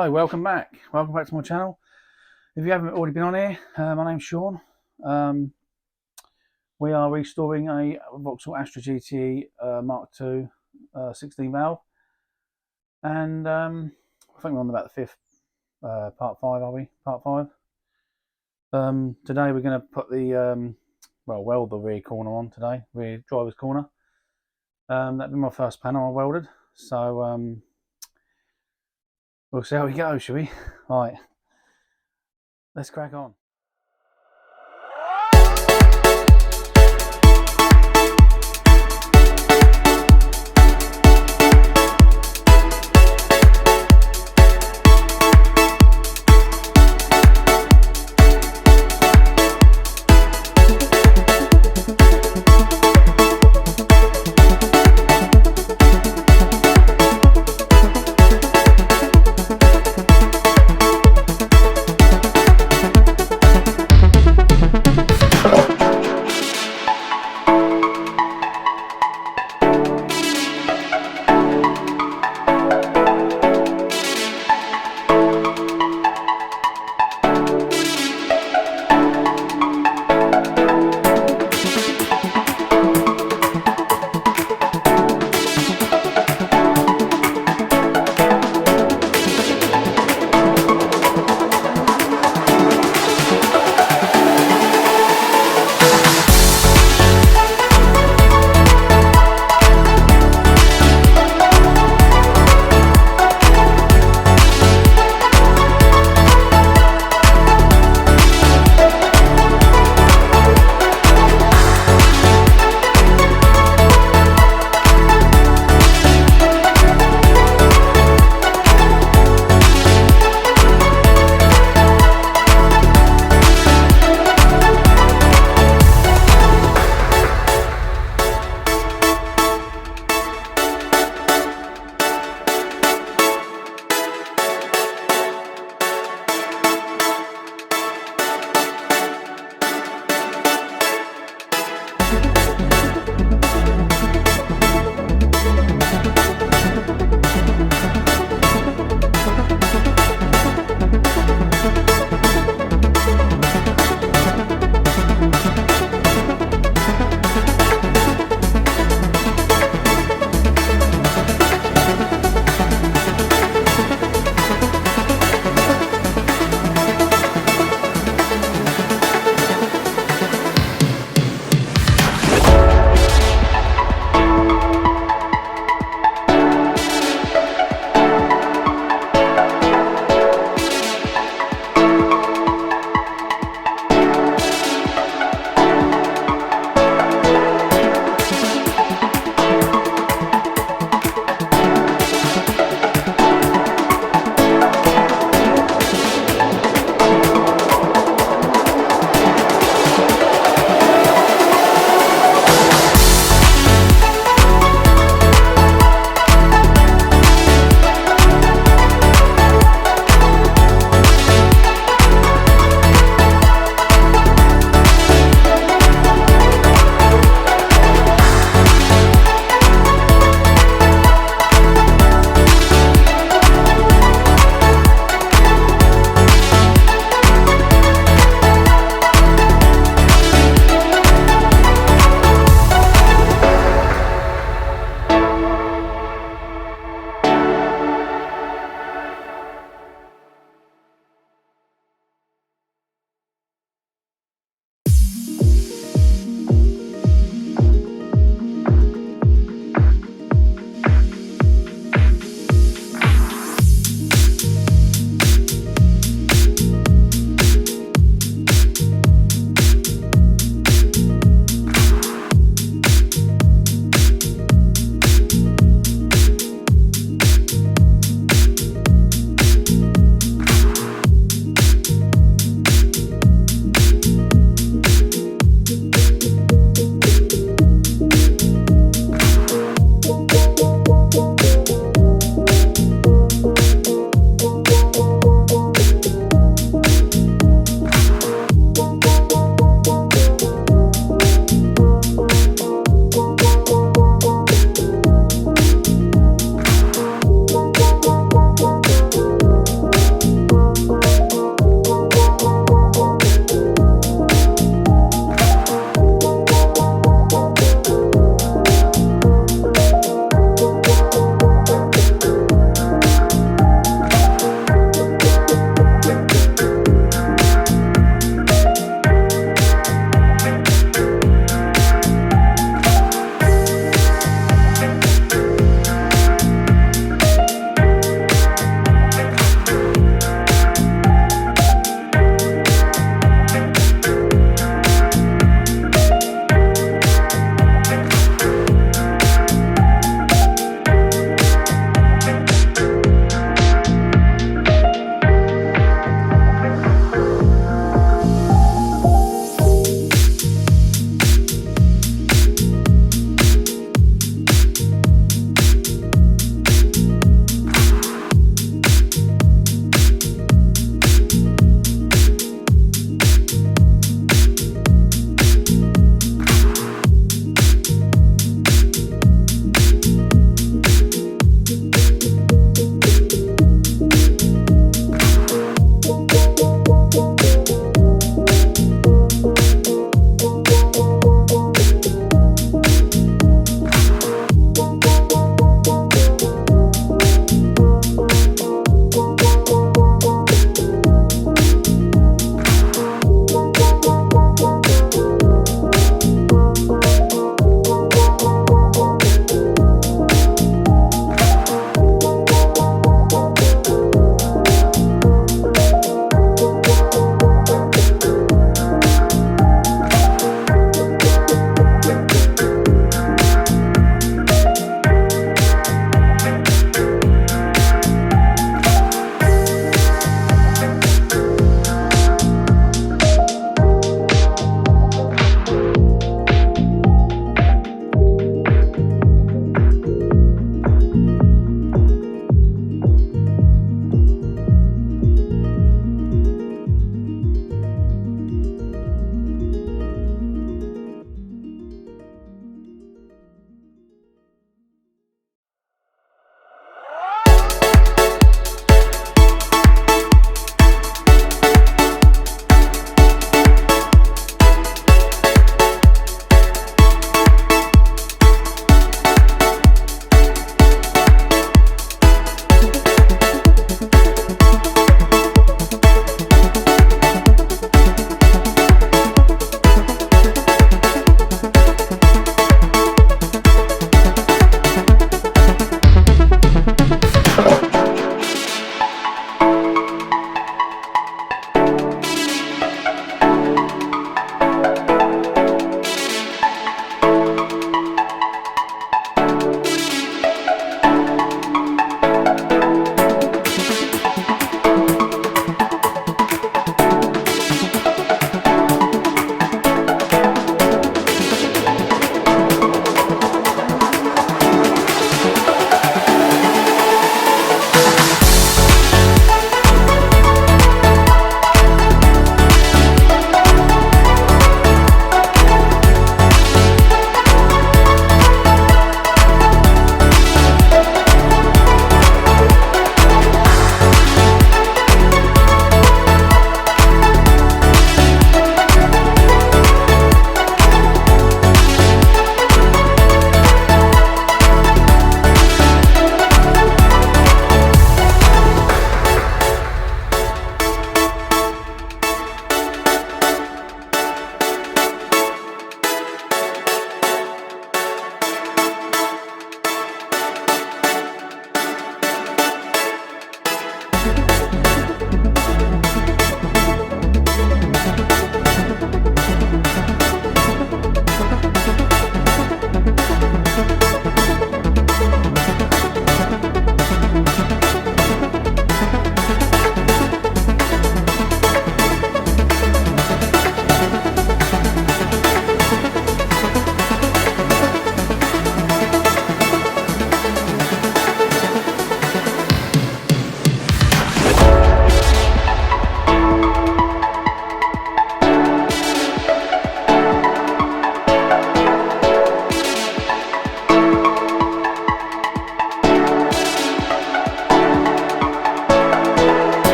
Hi, welcome back. Welcome back to my channel. If you haven't already been on here, my name's Sean. We are restoring a Vauxhall Astra GTE Mk2 16 valve, and I think we're on about the fifth part 5, are we? Part 5. Today we're going to put the weld the rear corner on today, rear driver's corner. That'd be my first panel I welded, so we'll see how we go, shall we? Right, let's crack on.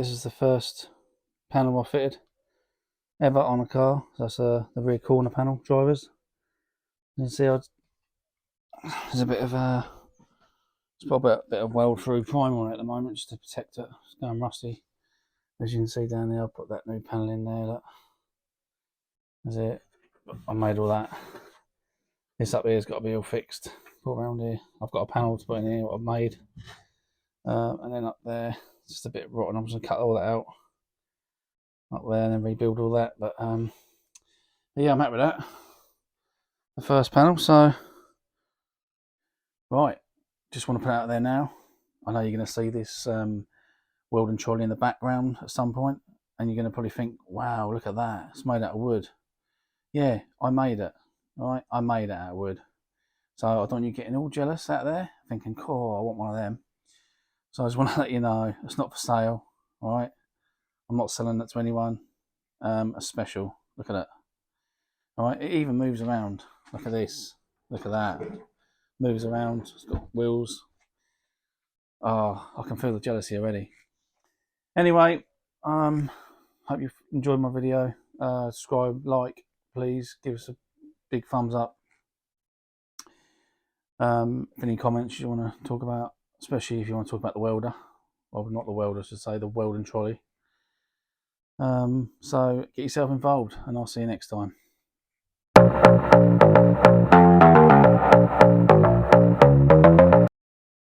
this is the first panel I fitted ever on a car. So that's the rear corner panel, drivers. You can see there's a bit of it's got a bit of weld through primer on it at the moment just to protect it. It's going rusty. As you can see down there, I'll put that new panel in there. Look. That's it. I made all that. This up here has got to be all fixed. Put around here. I've got a panel to put in here, what I've made. And then up there, just a bit rotten. I'm just going to cut all that out. Up there and then rebuild all that. But yeah, I'm happy with that. The first panel. So, right. Just want to put it out there now. I know you're going to see this welding trolley in the background at some point. And you're going to probably think, wow, look at that. It's made out of wood. Yeah, I made it. Right, I made it out of wood. So I don't want you getting all jealous out there, thinking, cool, I want one of them. So I just want to let you know, it's not for sale, all right? I'm not selling it to anyone. A special, look at it. All right, it even moves around. Look at this, look at that. Moves around, it's got wheels. Oh, I can feel the jealousy already. Anyway, hope you've enjoyed my video. Subscribe, like, please give us a big thumbs up. If any comments you want to talk about, especially if you want to talk about the welder, well, not the welder, I should say, the welding trolley. So get yourself involved, and I'll see you next time.